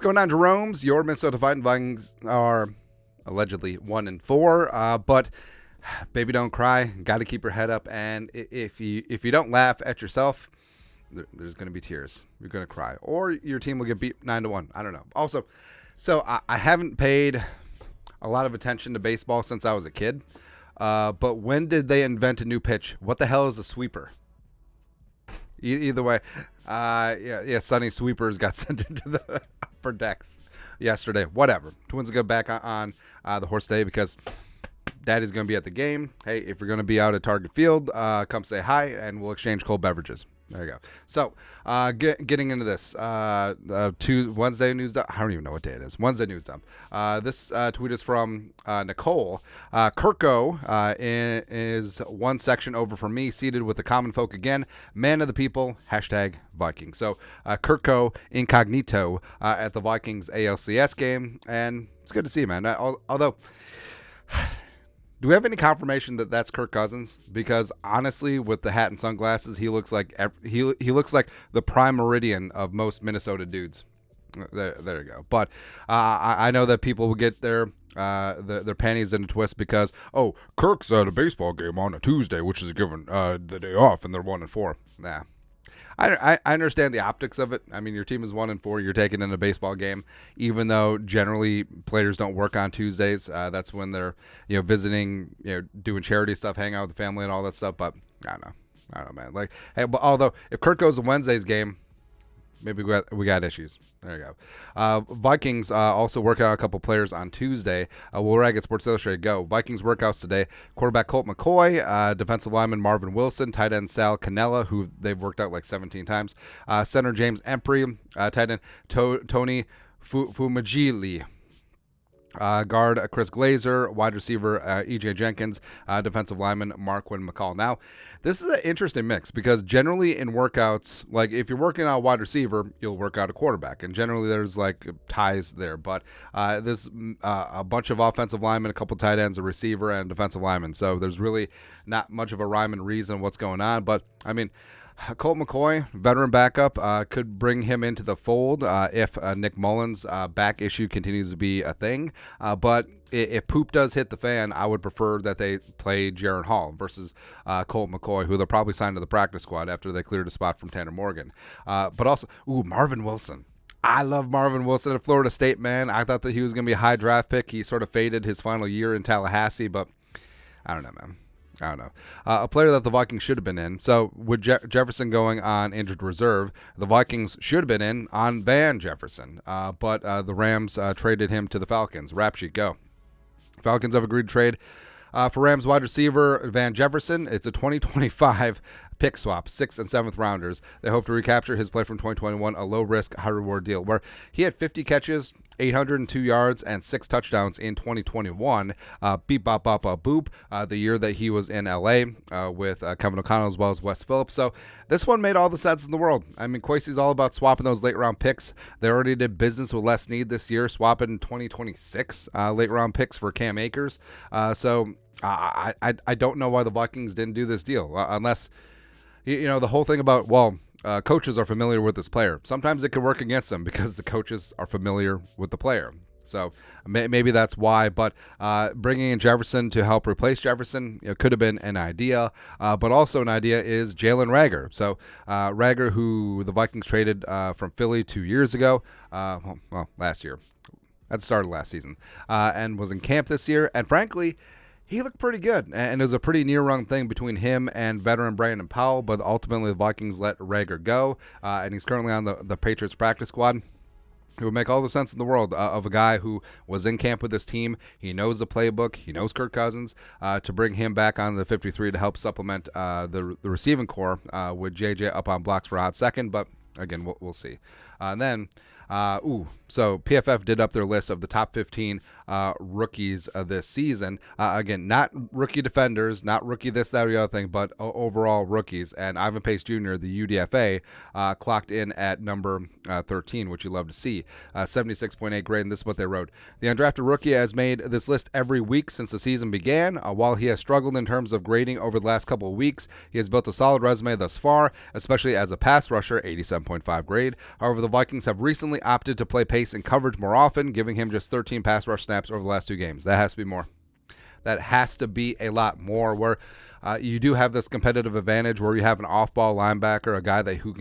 What's going on, Jerome's? Your Minnesota Vikings are allegedly 1-4, but baby, don't cry. Got to keep your head up, and if you don't laugh at yourself, there's going to be tears. You're going to cry, or your team will get beat 9-1. I don't know. Also, so I haven't paid a lot of attention to baseball since I was a kid, but when did they invent a new pitch? What the hell is a sweeper? Either way, Sonny Sweepers got sent into the upper decks yesterday. Whatever. Twins will go back on the horse day because Daddy's going to be at the game. Hey, if you're going to be out at Target Field, come say hi, and we'll exchange cold beverages. There you go. So, getting into this, Wednesday news dump. I don't even know what day it is. Wednesday news dump. This tweet is from Nicole. Kirko is one section over from me, seated with the common folk again. Man of the people, #Vikings. So, Kirko Incognito at the Vikings ALCS game, and it's good to see, man. Although... Do we have any confirmation that that's Kirk Cousins? Because honestly, with the hat and sunglasses, he looks like he looks like the prime meridian of most Minnesota dudes. There you go. But I know that people will get their panties in a twist because Kirk's at a baseball game on a Tuesday, which is given the day off, and they're 1-4. Nah. I understand the optics of it. I mean, your team is 1-4. You're taking in a baseball game, even though generally players don't work on Tuesdays. That's when they're visiting, doing charity stuff, hanging out with the family and all that stuff. But I don't know, man. Like, hey, but although if Kirk goes to Wednesday's game, maybe we got issues. There you go. Vikings also working out a couple players on Tuesday. We'll rag at Sports Illustrated. Go. Vikings workouts today. Quarterback Colt McCoy, defensive lineman Marvin Wilson, tight end Sal Cannella, who they've worked out like 17 times. Center James Empry, tight end Tony Fumagili. Guard Chris Glazer, wide receiver E.J. Jenkins, defensive lineman Marquin McCall. Now, this is an interesting mix because generally in workouts, like if you're working out a wide receiver, you'll work out a quarterback, and generally there's like ties there. But there's a bunch of offensive linemen, a couple tight ends, a receiver, and defensive linemen. So there's really not much of a rhyme and reason what's going on. But I mean, Colt McCoy, veteran backup, could bring him into the fold if Nick Mullins' back issue continues to be a thing. But if poop does hit the fan, I would prefer that they play Jaron Hall versus Colt McCoy, who they'll probably sign to the practice squad after they cleared a spot from Tanner Morgan. But also, Marvin Wilson. I love Marvin Wilson at Florida State, man. I thought that he was going to be a high draft pick. He sort of faded his final year in Tallahassee, but I don't know, man. I don't know. A player that the Vikings should have been in. So with Jefferson going on injured reserve, the Vikings should have been in on Van Jefferson. But the Rams traded him to the Falcons. Rap sheet, go. Falcons have agreed to trade for Rams wide receiver Van Jefferson. It's a 2025 pick swap, 6th and 7th rounders. They hope to recapture his play from 2021, a low-risk, high-reward deal where he had 50 catches, 802 yards, and 6 touchdowns in 2021. Beep, bop, bop, boop, the year that he was in L.A. With Kevin O'Connell as well as Wes Phillips. So this one made all the sense in the world. I mean, Kwesi's all about swapping those late-round picks. They already did business with Les Snead this year, swapping 2026 late-round picks for Cam Akers. So I don't know why the Vikings didn't do this deal, unless... the whole thing about, coaches are familiar with this player. Sometimes it could work against them because the coaches are familiar with the player. So maybe that's why. But bringing in Jefferson to help replace Jefferson could have been an idea. But also an idea is Jalen Reagor. So Reagor, who the Vikings traded from Philly 2 years ago, last year, at the start of last season, and was in camp this year. And frankly, he looked pretty good, and it was a pretty near-run thing between him and veteran Brandon Powell, but ultimately the Vikings let Reagor go, and he's currently on the Patriots practice squad. It would make all the sense in the world of a guy who was in camp with this team. He knows the playbook. He knows Kirk Cousins, to bring him back on the 53 to help supplement the receiving core with JJ up on blocks for a hot second, but again, we'll see. And then... So PFF did up their list of the top 15 rookies this season. Again, not rookie defenders, not rookie this, that, or the other thing, but overall rookies. And Ivan Pace Jr., the UDFA, clocked in at number 13, which you love to see. 76.8 grade, and this is what they wrote. The undrafted rookie has made this list every week since the season began. While he has struggled in terms of grading over the last couple of weeks, he has built a solid resume thus far, especially as a pass rusher, 87.5 grade. However, the Vikings have recently only opted to play pace and coverage more often, giving him just 13 pass rush snaps over the last 2 games. That has to be more. That has to be a lot more, where you do have this competitive advantage where you have an off-ball linebacker, a guy who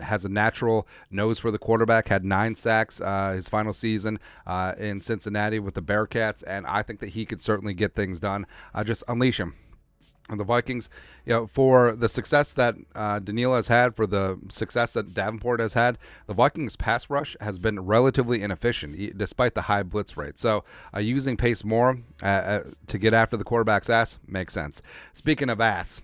has a natural nose for the quarterback, had 9 sacks his final season in Cincinnati with the Bearcats, and I think that he could certainly get things done. Just unleash him. And the Vikings, for the success that Daniil has had, for the success that Davenport has had, the Vikings' pass rush has been relatively inefficient, despite the high blitz rate. So using pace more to get after the quarterback's ass makes sense. Speaking of ass,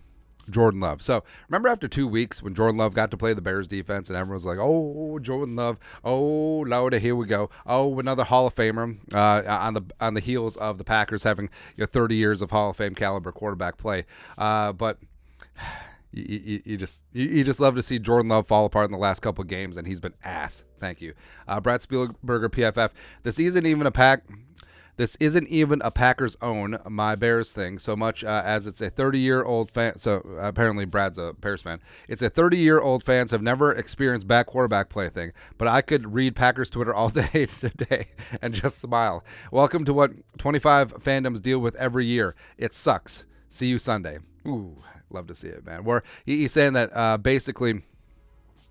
Jordan Love. So remember after 2 weeks when Jordan Love got to play the Bears defense and everyone was like, oh, Jordan Love, oh, Lord, here we go. Oh, another Hall of Famer on the heels of the Packers having 30 years of Hall of Fame caliber quarterback play. But you just love to see Jordan Love fall apart in the last couple of games, and he's been ass. Thank you. Brad Spielberger, PFF. This isn't even a Packers own my Bears thing so much as it's a 30-year-old fan. So apparently Brad's a Bears fan. It's a 30-year-old fans have never experienced bad quarterback play thing. But I could read Packers Twitter all day today and just smile. Welcome to what 25 fandoms deal with every year. It sucks. See you Sunday. Ooh, love to see it, man. Where he's saying that basically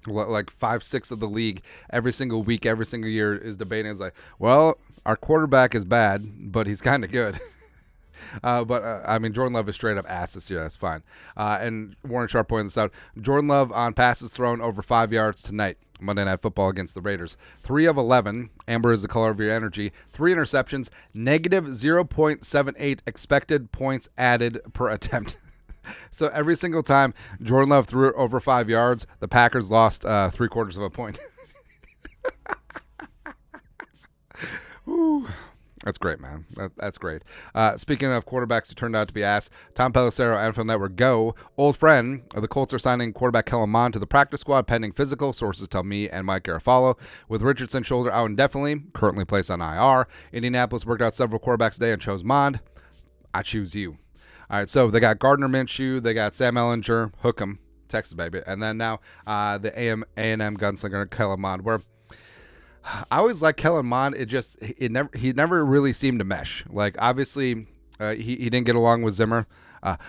like 5-6 of the league every single week, every single year is debating. It's like, well, our quarterback is bad, but he's kind of good. I mean, Jordan Love is straight up ass this year. That's fine. And Warren Sharp pointed this out. Jordan Love on passes thrown over 5 yards tonight. Monday Night Football against the Raiders. 3 of 11. Amber is the color of your energy. 3 interceptions. Negative 0.78 expected points added per attempt. So every single time Jordan Love threw it over 5 yards, the Packers lost 3/4 of a point. Ooh, that's great, man. That's great. Speaking of quarterbacks who turned out to be ass, Tom Pelissero, NFL Network, go. Old friend, the Colts are signing quarterback Kellen Mond to the practice squad pending physical, sources tell me and Mike Garafolo. With Richardson's shoulder out indefinitely, currently placed on IR, Indianapolis worked out several quarterbacks today and chose Mond. I choose you. All right, so they got Gardner Minshew, they got Sam Ehlinger, hook 'em, Texas baby, and then now the A&M gunslinger Kellen Mond, where I always like Kellen Mond. He never really seemed to mesh. Like obviously, he didn't get along with Zimmer.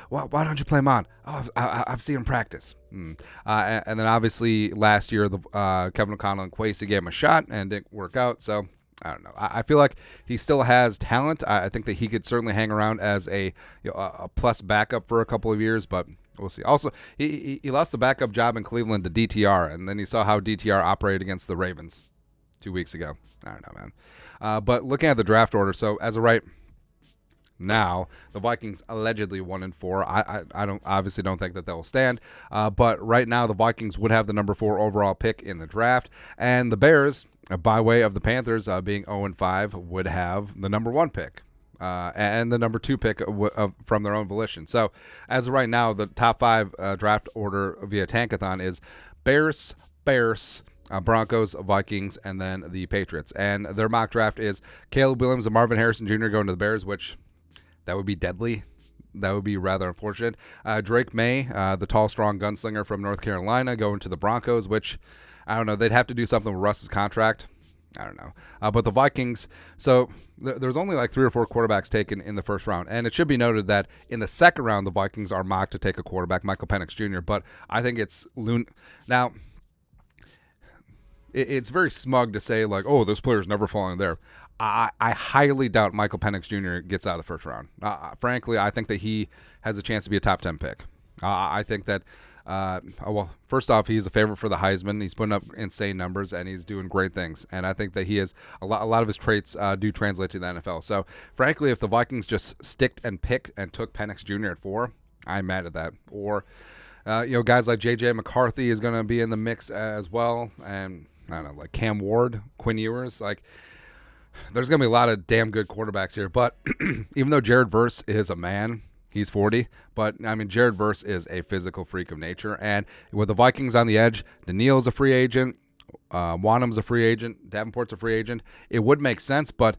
Why don't you play Mond? Oh, I've seen him practice. And then obviously last year, Kevin O'Connell and Kwesi gave him a shot and didn't work out. So I don't know. I feel like he still has talent. I think that he could certainly hang around as a plus backup for a couple of years, but we'll see. Also, he lost the backup job in Cleveland to DTR, and then you saw how DTR operated against the Ravens 2 weeks ago. I don't know, man. But looking at the draft order, so as of right now, the Vikings allegedly 1-4. I don't think that they'll stand. But right now, the Vikings would have the number 4 overall pick in the draft, and the Bears, by way of the Panthers being 0-5, would have the number 1 pick. And the number 2 pick from their own volition. So as of right now, the top 5 draft order via Tankathon is Bears, Broncos, Vikings, and then the Patriots. And their mock draft is Caleb Williams and Marvin Harrison Jr. going to the Bears, which that would be deadly. That would be rather unfortunate. Drake May, the tall, strong gunslinger from North Carolina, going to the Broncos, which, I don't know, they'd have to do something with Russ's contract. I don't know. But the Vikings, so there's only like 3 or 4 quarterbacks taken in the first round. And it should be noted that in the second round, the Vikings are mocked to take a quarterback, Michael Penix Jr., but I think it's Now, it's very smug to say, like, oh, this player's never falling there. I highly doubt Michael Penix Jr. gets out of the first round. Frankly, I think that he has a chance to be a top 10 pick. I think that, well, first off, he's a favorite for the Heisman. He's putting up insane numbers, and he's doing great things. And I think that he is a lot of his traits do translate to the NFL. So, frankly, if the Vikings just sticked and picked and took Penix Jr. at 4, I'm mad at that. Or, guys like J.J. McCarthy is going to be in the mix as well. And I don't know, like Cam Ward, Quinn Ewers, like there's going to be a lot of damn good quarterbacks here. But even though Jared Verse is a man, he's 40. But, I mean, Jared Verse is a physical freak of nature. And with the Vikings on the edge, Daniil's a free agent. Wanham's a free agent. Davenport's a free agent. It would make sense, but,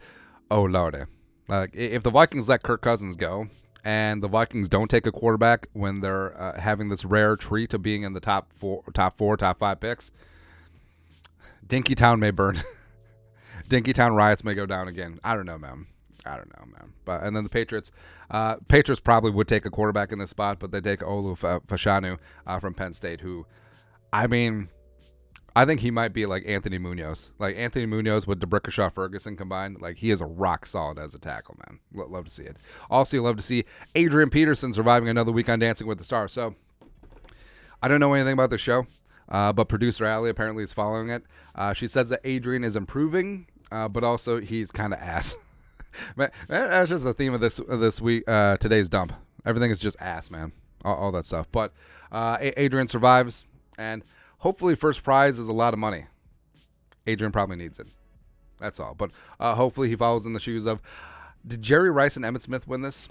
oh, Lord. Like, if the Vikings let Kirk Cousins go and the Vikings don't take a quarterback when they're having this rare treat of being in the top 5 picks, Dinky Town may burn. Dinkytown riots may go down again. I don't know, man. But and then the Patriots probably would take a quarterback in this spot, but they take Olu Fashanu from Penn State, who, I mean, I think he might be like Anthony Munoz. Like Anthony Munoz with DeBrickashaw Ferguson combined. Like he is a rock solid as a tackle, man. Love to see it. Also, love to see Adrian Peterson surviving another week on Dancing with the Stars. So I don't know anything about the show, but producer Allie apparently is following it. She says that Adrian is improving, but also he's kind of ass. Man, that's just the theme of this week. Today's dump. Everything is just ass, man. All that stuff. But Adrian survives, and hopefully first prize is a lot of money. Adrian probably needs it. That's all. But hopefully he follows in the shoes of, did Jerry Rice and Emmitt Smith win this?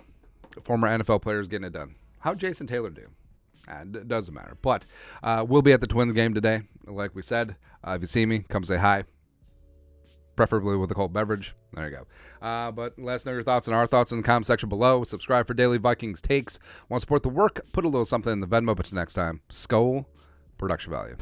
Former NFL players getting it done. How'd Jason Taylor do? It doesn't matter. But we'll be at the Twins game today. Like we said, if you see me, come say hi. Preferably with a cold beverage. There you go. But let us know your thoughts and our thoughts in the comment section below. Subscribe for daily Vikings takes. Want to support the work? Put a little something in the Venmo. But till next time, Skol, production value.